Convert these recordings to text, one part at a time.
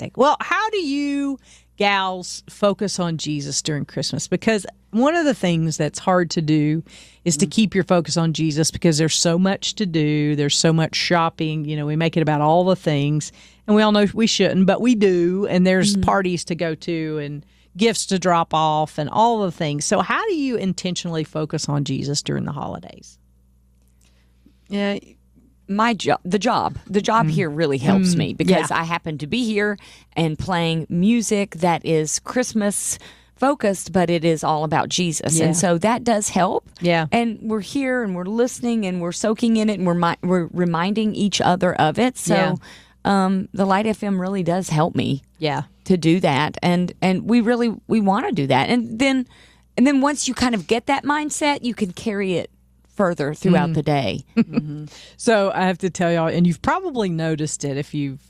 fantastic. Well, how do you gals focus on Jesus during Christmas? Because one of the things that's hard to do is to keep your focus on Jesus because there's so much to do. There's so much shopping. You know, we make it about all the things, and we all know we shouldn't, but we do. And there's parties to go to and gifts to drop off and all the things. So how do you intentionally focus on Jesus during the holidays? Yeah, the job here really helps me because I happen to be here and playing music that is Christmas focused, but it is all about Jesus. And so that does help. Yeah. And we're here and we're listening and we're soaking in it and we're reminding each other of it. So the Light FM really does help me to do that. And we want to do that. And then once you kind of get that mindset, you can carry it further throughout the day. So I have to tell y'all, and you've probably noticed it if you've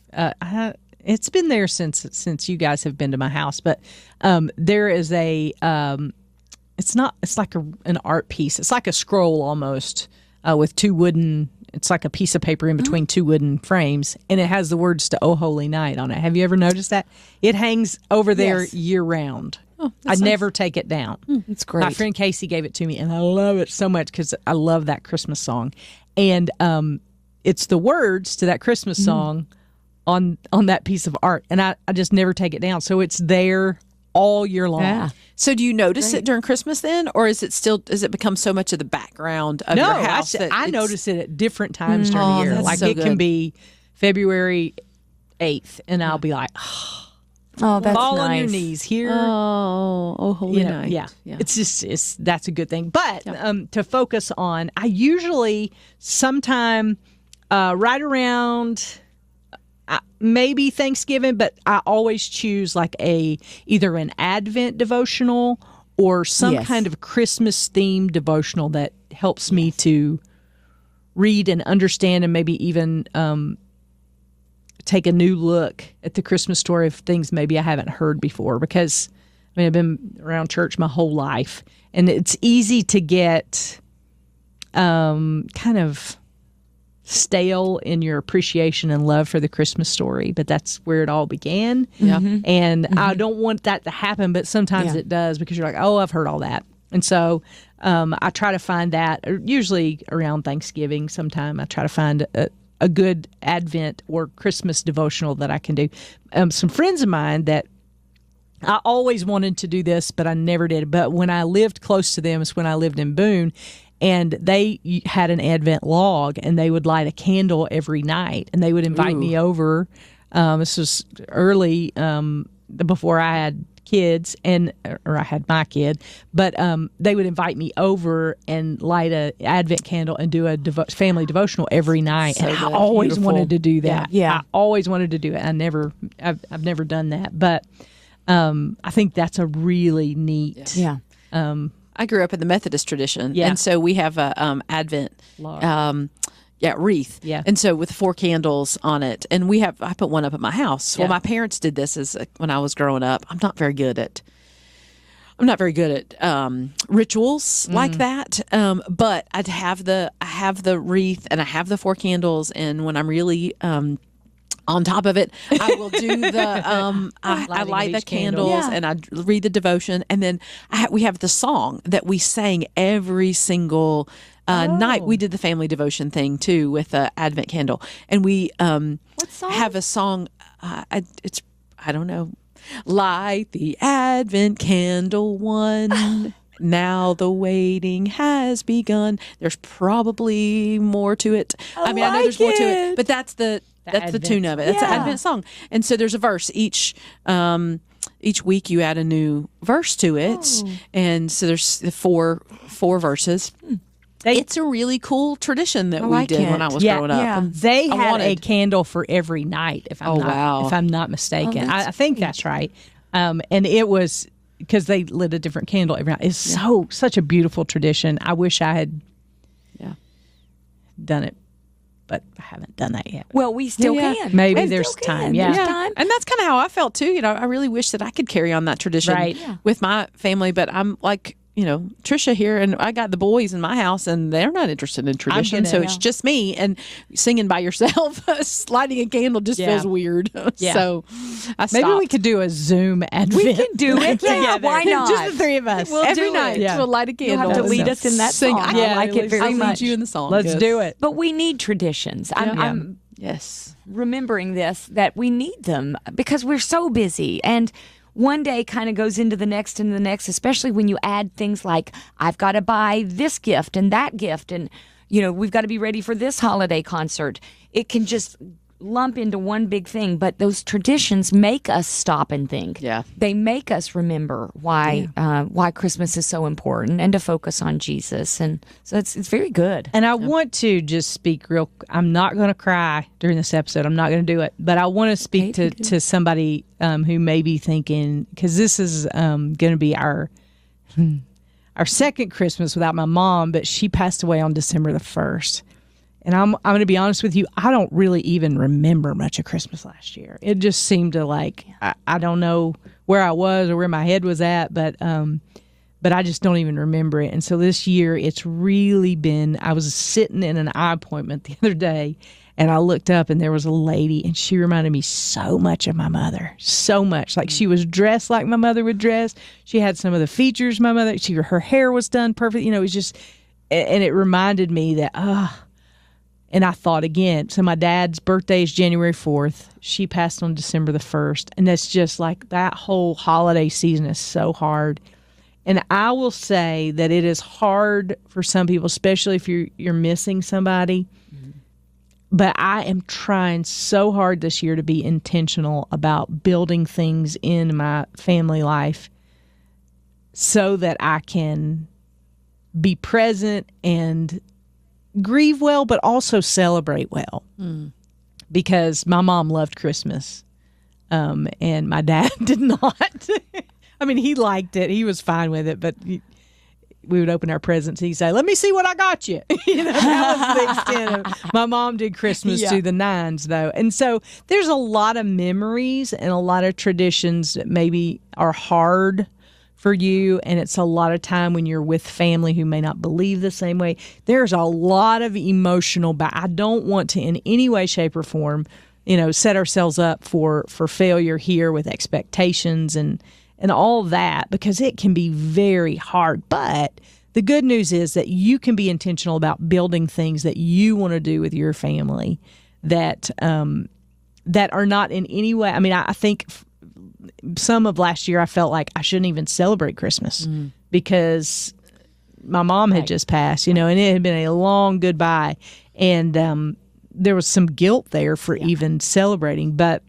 it's been there since you guys have been to my house, but there is a it's like an art piece. It's like a scroll almost with two wooden, it's like a piece of paper in between two wooden frames, and it has the words to "O Holy Night" on it. Have you ever noticed that? It hangs over there year round. Oh, I never take it down. It's great. My friend Casey gave it to me, and I love it so much because I love that Christmas song. And it's the words to that Christmas song on that piece of art, and I just never take it down. So it's there all year long. Yeah. So do you notice it during Christmas then, or does it become so much of the background of your house? I notice it at different times during the year. Like it can be February 8th, and I'll be like, oh, that's fall nice. on your knees here. Oh, holy night. Yeah. It's that's a good thing. But to focus on, I usually sometime right around maybe Thanksgiving, but I always choose like either an Advent devotional or some kind of Christmas themed devotional that helps me to read and understand and maybe even take a new look at the Christmas story of things maybe I haven't heard before, because I've been around church my whole life, and it's easy to get kind of stale in your appreciation and love for the Christmas story, but that's where it all began. And I don't want that to happen, but sometimes it does, because you're like, oh, I've heard all that. And so I try to find that usually around Thanksgiving sometime. I try to find a good Advent or Christmas devotional that I can do. Some friends of mine that I always wanted to do this, but I never did. But when I lived close to them, it's when I lived in Boone, and they had an Advent log, and they would light a candle every night, and they would invite me over. This was early before I had kids, or I had my kid, but they would invite me over and light a Advent candle and do a family devotional every night. So and I always wanted to do that. I always wanted to do it. I've never done that, but I think that's a really neat. I grew up in the Methodist tradition, and so we have a Advent wreath. And so with 4 candles on it, and I put one up at my house. Well, my parents did this when I was growing up. I'm not very good at rituals like that. But I have the wreath, and I have the 4 candles, and when I'm really on top of it, I will do the I light the candles and I read the devotion, and then we have the song that we sang every single night. We did the family devotion thing too with the Advent candle, and we have a song. I don't know. Light the Advent candle one. Now the waiting has begun. There's probably more to it. I know there's more to it, but that's the tune of it. That's an Advent song. And so there's a verse each week. You add a new verse to it, and so there's the four verses. It's a really cool tradition that we did when I was growing up. They had a candle for every night, if I'm not mistaken. I think that's right. And it was because they lit a different candle every night. It's such a beautiful tradition. I wish I had done it, but I haven't done that yet. Well, we still can. Maybe there's time. There's time. And that's kind of how I felt too. I really wish that I could carry on that tradition with my family, but I'm like, Tricia here, and I got the boys in my house, and they're not interested in tradition. So it's just me, and singing by yourself, lighting a candle just feels weird. Yeah. So I stopped. Maybe we could do a Zoom Advent. We can do it. Yeah, why not? Just the three of us. We'll every do night. It. We'll light a candle. You'll have to lead us in that song. I like it very much. I'll lead you in the song. Let's do it. But we need traditions. I'm remembering this, that we need them because we're so busy, and one day kind of goes into the next and the next, especially when you add things like, I've got to buy this gift and that gift, and we've got to be ready for this holiday concert. It can just lump into one big thing, but those traditions make us stop and think. Yeah. They make us remember why Christmas is so important, and to focus on Jesus. And so it's very good. And I want to just speak I'm not going to cry during this episode. I'm not going to do it. But I want to speak to somebody who may be thinking, because this is going to be our second Christmas without my mom, but she passed away on December the 1st. And I'm going to be honest with you, I don't really even remember much of Christmas last year. It just seemed to I don't know where I was or where my head was at, but I just don't even remember it. And so this year, it's really been, I was sitting in an eye appointment the other day, and I looked up, and there was a lady, and she reminded me so much of my mother, so much. Like, she was dressed like my mother would dress. She had some of the features my mother, her hair was done perfect. It was just, and it reminded me that, and I thought again, so my dad's birthday is January 4th. She passed on December the 1st. And that's just like, that whole holiday season is so hard. And I will say that it is hard for some people, especially if you're missing somebody. Mm-hmm. But I am trying so hard this year to be intentional about building things in my family life so that I can be present and grieve well, but also celebrate well. Because my mom loved Christmas, and my dad did not. I mean, he liked it. He was fine with it, but we would open our presents and he'd say, "Let me see what I got you." That was the extent of. My mom did Christmas to the nines, though. And so there's a lot of memories and a lot of traditions that maybe are hard for you, and it's a lot of time when you're with family who may not believe the same way. There's a lot of emotional, but I don't want to in any way, shape, or form, set ourselves up for failure here with expectations and all that, because it can be very hard. But the good news is that you can be intentional about building things that you want to do with your family that are not in any way. I mean, I think some of last year I felt like I shouldn't even celebrate Christmas because my mom had just passed, and it had been a long goodbye, and there was some guilt there for even celebrating. But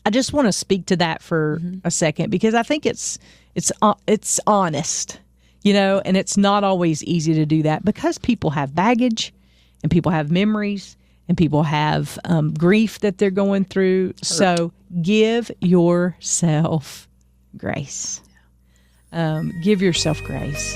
I just want to speak to that for a second, because I think it's honest, and it's not always easy to do that because people have baggage and people have memories and people have grief that they're going through. So give yourself grace. Give yourself grace.